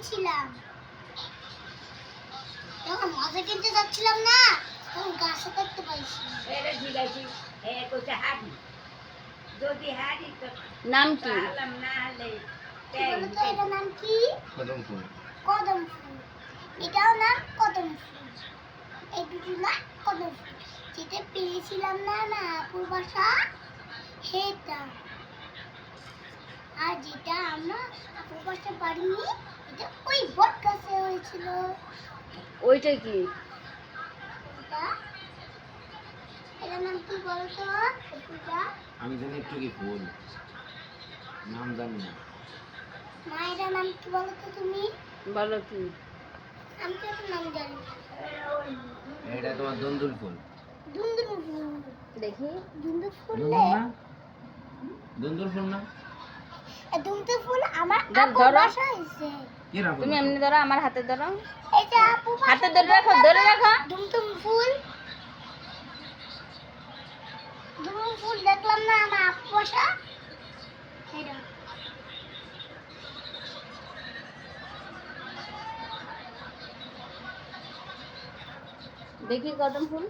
পেয়েছিলাম। যখন মজা কিনতে যাচ্ছিলাম না, তখন গাছে দেখতে পাইছি। এটা জিগাইছি কোথায় হারি যদি হারি তো নাম কি? পারলাম না হলে কি বলো তো এটার নাম কি? কদম ফুল। কদম ফুল। এটাও নাম কদম ফুল। এই দুটো না কদম ফুল। যেটা পেয়েছিলাম না না আপুর বাসা সেটা। আর যেটা আমরা আপুর বাসা পারিনি এটা ওই বট গাছে হয়েছিল। ওইটা কি? এটা এটার নাম কি বলতো আপুটা? আমি জানি একটু কি ফুল, নাম জানি না। মা এটার নাম কি বলতো তুমি? বলো কি? আমি তো এটার নাম জানি না। এটা তোমার দন্দুল ফুল। দুন্দুর ফুল। দেখি। দুন্দুর ফুল দন্দুল না? দন্দুল ফুল না? দুন্দুর ফুল আমার ধর, আপুর ধরো। বাসা হয়েছে। কি রাখো? তুমি এমনি ধরো, আমার হাতে ধরো। এটা আপু হাতে ধরে রাখো, ধরে রাখো। দুমদুম ফুল। দুমদুম ফুল দেখলাম না আমার আপু বাসা এটা। দেখি কদম ফুল।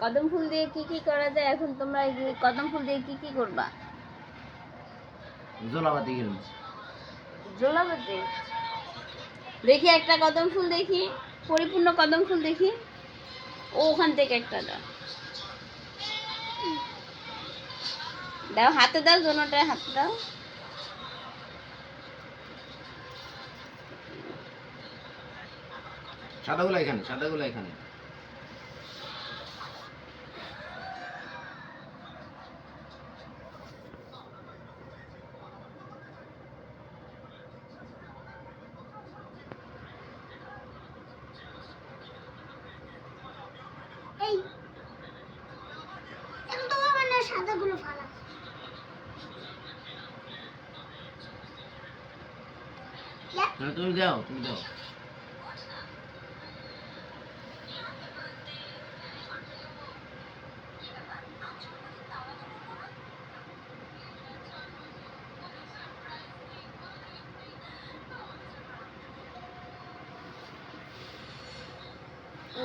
কদম ফুল দিয়ে কি কি করা যায় এখন? তোমরা এই যে কদম ফুল দিয়ে কি কি করবা? জলাবাতি গেল। জোলাবতী। দেখি একটা কদম ফুল দেখি, পরিপূর্ণ কদম ফুল দেখি। ওখান থেকে একটা দাও, দাও হাতে দাও, জোনোটায় হাতে দাও। সাদাগুলো এখানে, সাদাগুলো এখানে। এই এখন তো আমার না সাদাগুলো ফালা। তুমি দাও, তুমি দাও।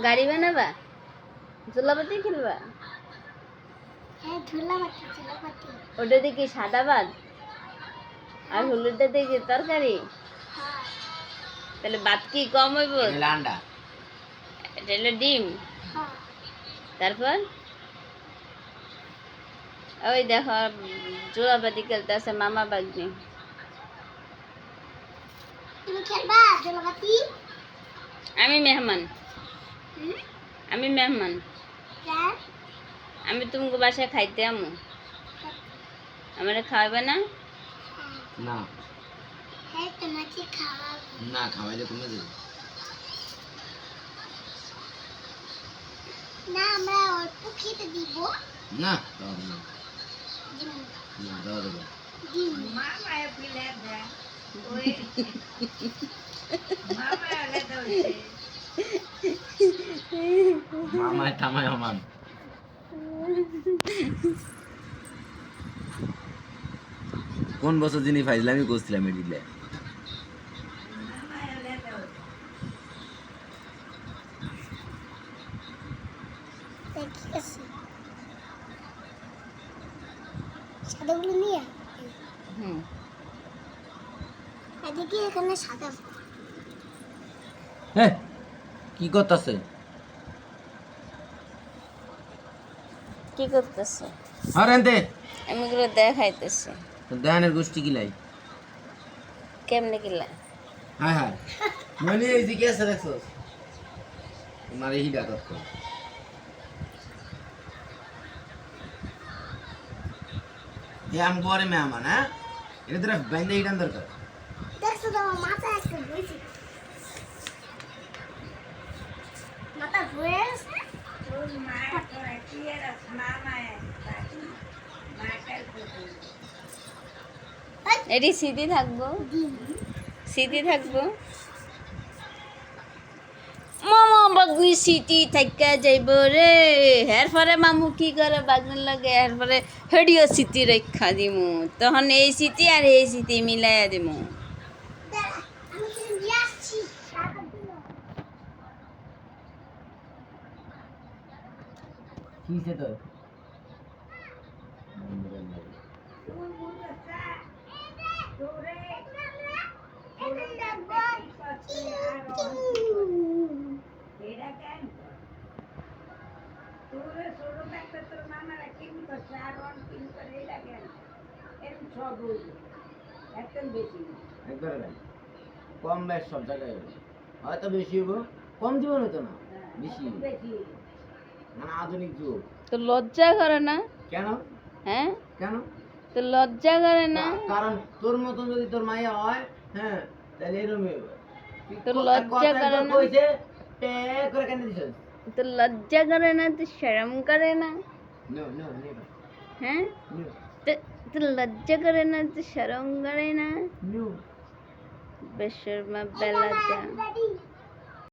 গাড়ি বানাবা? জোলাবতী খেলবা? হ্যাঁ ঝোলাবাতি ঝোলাবাতি। ওটা দেখি সাদা ভাত আর হলুদটা দেখি তরকারি। হ্যাঁ তাহলে ভাত কি কম হইব? এটা আন্ডা। এটা হলো ডিম। হ্যাঁ। তারপর ওই দেখো জোলাপাতি খেলতেছে মামা বাগনি। তুমি খেলবা ঝোলাবাতি? আমি মেহমান, হুম আমি মেহমান। কেন? আমি তোমাকে বাসায় খাইতে আমু, আমারে খাওয়াবে না? না হ্যাঁ তোমাকে খাওয়াবো। না, খাওয়াইলে তুমি দেবে। না আমরা অল্প খেতে দিব। না দাও না, যেমন না দাও দেবো। ডিম। মামা পিলে দে ওই মামা হলে তো মামায় টামায় আমার। কোন বছর যিনি ফাইজলামি করছিলাম এদিকে? মামা হলে তো ঠিক আছে সাদাগুলো নিয়ে হুম। এদিকে এখানে সাদা হ্যাঁ, কি করতেছে? কি করতেছে? আর এনতে আমি এগুলো দেখাইতেছি দেহানের গোষ্ঠী কিলাই। কেমনে কিলা। হ্যাঁ হ্যাঁ, মানে এই দিকে আছে দেখছো? মারে হিডা কত এ আম গোরে মেহমান। হ্যাঁ, এটা তোরা বাইন্দা হিডান দরকার। দেখছো তো আমার মাথা একটা হয়েছে। মাথা ঘুরে আছে। তোর মা তো কি এর মামা মাটার এটি স্মৃতি থাকবো, স্মৃতি থাকবো। মামা বাগনি স্মৃতি থাকা যাইব রে। এর পরে মামু কি করে বাগন লাগে, এর পরে হেডিও স্মৃতি রক্ষা দিমু। তখন এই স্মৃতি আর এই স্মৃতি মিলাইয়া দিমু। দেখ কিসে তো তোর মুখে চা তোরে এখন দেখবো এটা কেন তোরে ছোট থাকতে তোর মামারা কিন করছে আর অন কিন করে এটা কেন এরকম সব বলবে একদম বেশি না। একবারে নাই কম বেশ সব জায়গায় হবে। হয়তো বেশি হবো কম জীবন হতো না হ্যাঁ, বেশি একদম বেশি মানে আধুনিক যুগ তো লজ্জা করে না? কেন হ্যাঁ, কেন তো লজ্জা করে না? কারণ তোর মতন যদি তোর মাইয়া হয় হ্যাঁ তাহলে এরকমই হবে। তুই তোর কথা লজ্জা একবার করে না? কইছে, টে করে কেন দিছিস? তো লজ্জা করে না? তো শরম করে না? No, no, never. হ্যাঁ, No, তো লজ্জা করে না? তো শরম করে না? no. বেশর্মা এটা বেলজ্জা। মাছ বাড়ি